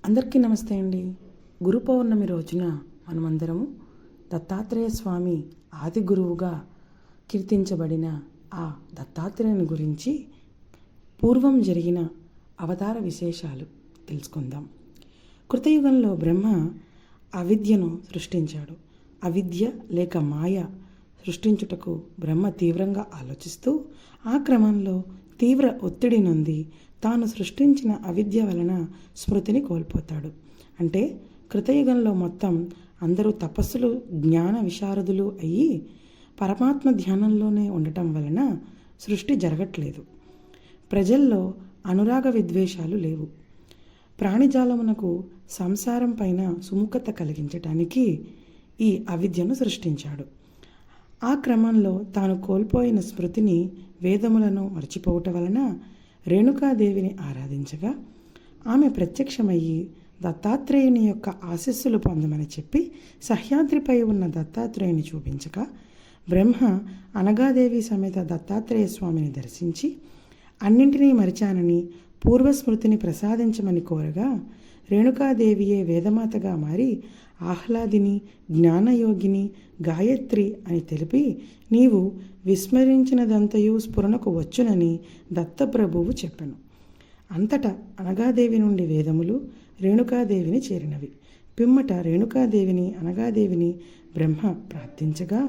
అందరికీ నమస్తే అండి. గురు పౌర్ణమి రోజున మనమందరము దత్తాత్రేయ స్వామి ఆది గురువుగా కీర్తించబడిన ఆ దత్తాత్రేయుని గురించి పూర్వం జరిగిన అవతార విశేషాలు తెలుసుకుందాం. కృతయుగంలో బ్రహ్మ అవిద్యను సృష్టించాడు. అవిద్య లేక మాయ సృష్టించుటకు బ్రహ్మ తీవ్రంగా ఆలోచిస్తూ ఆ క్రమంలో తీవ్ర ఒత్తిడి నొంది తాను సృష్టించిన అవిద్య వలన స్మృతిని కోల్పోతాడు. అంటే కృతయుగంలో మొత్తం అందరూ తపస్సులు జ్ఞాన విశారదులు అయ్యి పరమాత్మ ధ్యానంలోనే ఉండటం వలన సృష్టి జరగట్లేదు. ప్రజల్లో అనురాగ విద్వేషాలు లేవు. ప్రాణిజాలమునకు సంసారం పైన సుముఖత కలిగించటానికి ఈ అవిద్యను సృష్టించాడు. ఆ క్రమంలో తాను కోల్పోయిన స్మృతిని వేదములను మర్చిపోవటం వలన రేణుకాదేవిని ఆరాధించగా ఆమె ప్రత్యక్షమయ్యి దత్తాత్రేయుని యొక్క ఆశీస్సులు పొందమని చెప్పి సహ్యాద్రిపై ఉన్న దత్తాత్రేయుని చూపించగా బ్రహ్మ అనగాదేవి సమేత దత్తాత్రేయ స్వామిని దర్శించి అన్నింటినీ మరిచానని పూర్వస్మృతిని ప్రసాదించమని కోరగా రేణుకాదేవియే వేదమాతగా మారి ఆహ్లాదిని, జ్ఞానయోగిని, గాయత్రి అని తెలిపి నీవు విస్మరించినదంతయు స్ఫురణకు వచ్చునని దత్తప్రభువు చెప్పెను. అంతటా అనగాదేవి నుండి వేదములు రేణుకాదేవిని చేరినవి. పిమ్మట రేణుకాదేవిని అనగాదేవిని బ్రహ్మ ప్రార్థించగా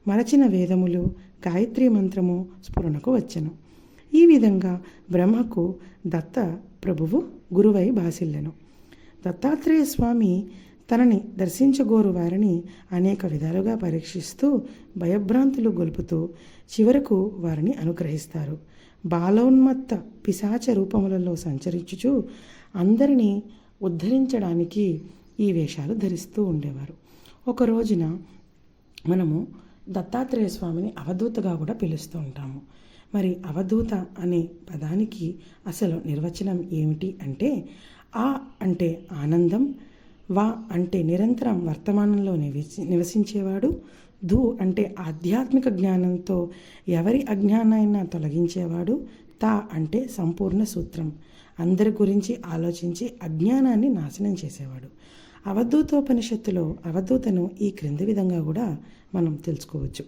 మరచిన వేదములు గాయత్రి మంత్రము స్ఫురణకు వచ్చెను. ఈ విధంగా బ్రహ్మకు దత్త ప్రభువు గురువై భాసిల్లెను. దత్తాత్రేయ స్వామి తనని దర్శించగోరు వారిని అనేక విధాలుగా పరీక్షిస్తూ భయభ్రాంతులు గొలుపుతూ చివరకు వారిని అనుగ్రహిస్తారు. బాలోన్మత్త పిశాచ రూపములలో సంచరించుచు అందరినీ ఉద్ధరించడానికి ఈ వేషాలు ధరిస్తూ ఉండేవారు. ఒక రోజున మనము దత్తాత్రేయ స్వామిని అవధూతగా కూడా పిలుస్తూ ఉంటాము. మరి అవధూత అనే పదానికి అసలు నిర్వచనం ఏమిటి అంటే ఆ అంటే ఆనందం, వా అంటే నిరంతరం వర్తమానంలో నివసించేవాడు, ధూ అంటే ఆధ్యాత్మిక జ్ఞానంతో ఎవరి అజ్ఞానాన్ని తొలగించేవాడు, తా అంటే సంపూర్ణ సూత్రం, అందరి గురించి ఆలోచించి అజ్ఞానాన్ని నాశనం చేసేవాడు. అవధూతోపనిషత్తులో అవధూతను ఈ క్రింది విధంగా కూడా మనం తెలుసుకోవచ్చు.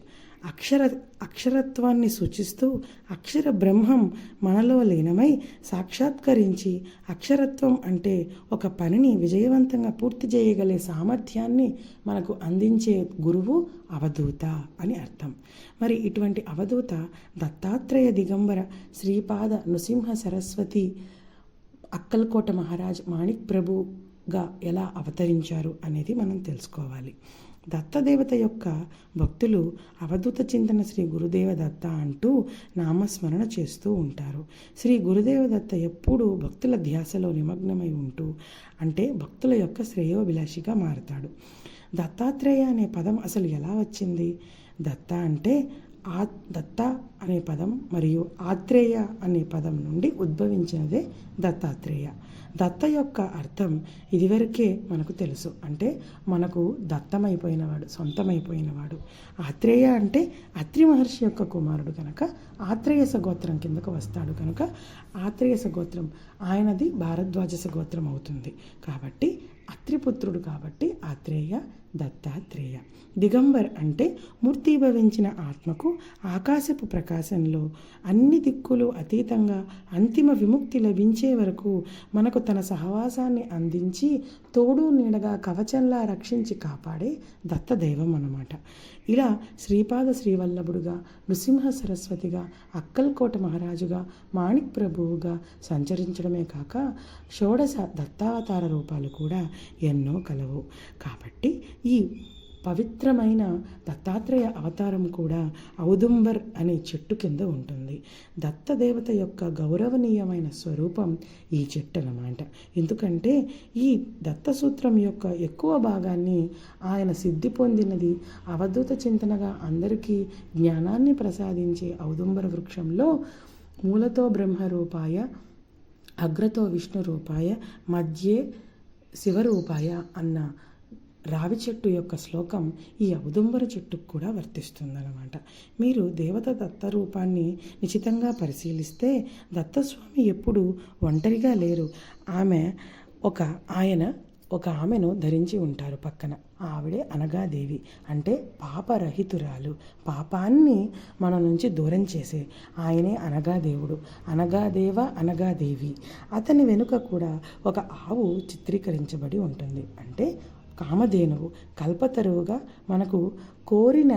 అక్షరత్వాన్ని సూచిస్తూ అక్షర బ్రహ్మం మనలో లీనమై సాక్షాత్కరించి, అక్షరత్వం అంటే ఒక పనిని విజయవంతంగా పూర్తి చేయగలే సామర్థ్యాన్ని మనకు అందించే గురువు అవధూత అని అర్థం. మరి ఇటువంటి అవధూత దత్తాత్రేయ దిగంబర శ్రీపాద నృసింహ సరస్వతి అక్కల్కోట మహారాజ్ మాణిక్ ప్రభుగా ఎలా అవతరించారు అనేది మనం తెలుసుకోవాలి. దత్తదేవత యొక్క భక్తులు అవధూత చింతన శ్రీ గురుదేవ దత్త అంటూ నామస్మరణ చేస్తూ ఉంటారు. శ్రీ గురుదేవ దత్త ఎప్పుడూ భక్తుల ధ్యాసలో నిమగ్నమై ఉంటూ అంటే భక్తుల యొక్క శ్రేయోభిలాషిగా మారతాడు. దత్తాత్రేయ అనే పదం అసలు ఎలా వచ్చింది? దత్త అంటే దత్త అనే పదం మరియు ఆత్రేయ అనే పదం నుండి ఉద్భవించినదే దత్తాత్రేయ. దత్త యొక్క అర్థం ఇదివరకే మనకు తెలుసు, అంటే మనకు దత్తమైపోయినవాడు, సొంతమైపోయినవాడు. ఆత్రేయ అంటే అత్రి మహర్షి యొక్క కుమారుడు కనుక ఆత్రేయస గోత్రం కిందకు వస్తాడు కనుక ఆత్రేయస గోత్రం ఆయనది భారద్వాజస గోత్రం అవుతుంది. కాబట్టి అత్రిపుత్రుడు కాబట్టి ఆత్రేయ, దత్తాత్రేయ. దిగంబర్ అంటే మూర్తీభవించిన ఆత్మకు ఆకాశపు ప్రకాశంలో అన్ని దిక్కులు అతీతంగా అంతిమ విముక్తి లభించే వరకు మనకు తన సహవాసాన్ని అందించి తోడు నీడగా కవచంలా రక్షించి కాపాడే దత్తదైవం అన్నమాట. ఇలా శ్రీపాద శ్రీవల్లభుడుగా, నృసింహ సరస్వతిగా, అక్కల్కోట మహారాజుగా, మాణిక్ ప్రభువుగా సంచరించడమే కాక షోడశ దత్తావతార రూపాలు కూడా ఎన్నో కలవు. కాబట్టి ఈ పవిత్రమైన దత్తాత్రేయ అవతారం కూడా ఔదుంబర్ అనే చెట్టు కింద ఉంటుంది. దత్తదేవత యొక్క గౌరవనీయమైన స్వరూపం ఈ చెట్టు అన్నమాట. ఎందుకంటే ఈ దత్తసూత్రం యొక్క ఎక్కువ భాగాన్ని ఆయన సిద్ధి పొందినది అవధూత చింతనగా అందరికీ జ్ఞానాన్ని ప్రసాదించే ఔదుంబర వృక్షంలో మూలతో బ్రహ్మరూపాయ, అగ్రతో విష్ణు రూపాయ, మధ్యే శివరూపాయ అన్న రావి చెట్టు యొక్క శ్లోకం ఈ ఔదుంబర చెట్టుకు కూడా వర్తిస్తుందన్నమాట. మీరు దేవత దత్త రూపాన్ని నిశితంగా పరిశీలిస్తే దత్తస్వామి ఎప్పుడు ఒంటరిగా లేరు. ఆమె ఒక ఆమెను ధరించి ఉంటారు పక్కన. ఆవిడే అనగాదేవి. అంటే పాపరహితురాలు, పాపాన్ని మన నుంచి దూరం చేసే ఆయనే అనగాదేవుడు. అనగాదేవ అనగాదేవి. అతని వెనుక కూడా ఒక ఆవు చిత్రీకరించబడి ఉంటుంది. అంటే కామధేనువు, కల్పతరువుగా మనకు కోరిన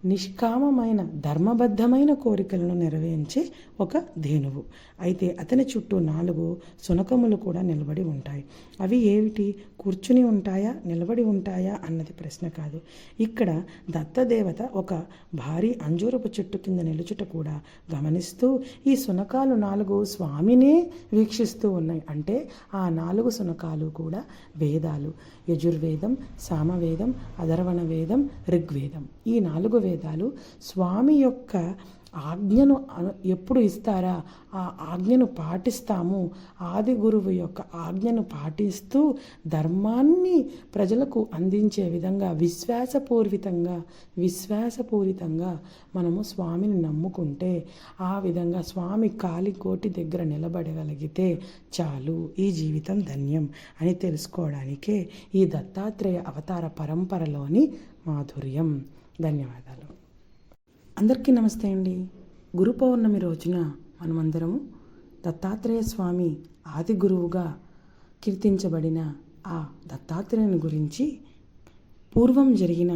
నిష్కామమైన ధర్మబద్ధమైన కోరికలను నెరవేర్చే ఒక ధేనువు. అయితే అతని చుట్టూ 4 శునకములు కూడా నిలబడి ఉంటాయి. అవి ఏమిటి? కూర్చుని ఉంటాయా, నిలబడి ఉంటాయా అన్నది ప్రశ్న కాదు. ఇక్కడ దత్తదేవత ఒక భారీ అంజూరపు చెట్టు కింద నిలుచుట కూడా గమనిస్తూ ఈ శునకాలు 4 స్వామినే వీక్షిస్తూ ఉన్నాయి. అంటే ఆ 4 శునకాలు కూడా వేదాలు. యజుర్వేదం, సామవేదం, అధర్వణ వేదం, ఋగ్వేదం. ఈ 4 వేదాలు స్వామి యొక్క ఆజ్ఞను ఎప్పుడు ఇస్తారా, ఆ ఆజ్ఞను పాటిస్తాము. ఆది గురువు యొక్క ఆజ్ఞను పాటిస్తూ ధర్మాన్ని ప్రజలకు అందించే విధంగా విశ్వాసపూరితంగా మనము స్వామిని నమ్ముకుంటే, ఆ విధంగా స్వామి కాలికోటి దగ్గర నిలబడగలిగితే చాలు, ఈ జీవితం ధన్యం అని తెలుసుకోవడానికే ఈ దత్తాత్రేయ అవతార పరంపరలోని మాధుర్యం. ధన్యవాదాలు. అందరికీ నమస్తే అండి. గురు పౌర్ణమి రోజున మనమందరము దత్తాత్రేయ స్వామి ఆది గురువుగా కీర్తించబడిన ఆ దత్తాత్రేయుని గురించి పూర్వం జరిగిన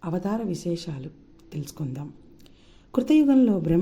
అవతార విశేషాలు తెలుసుకుందాం. కృతయుగంలో బ్రహ్మ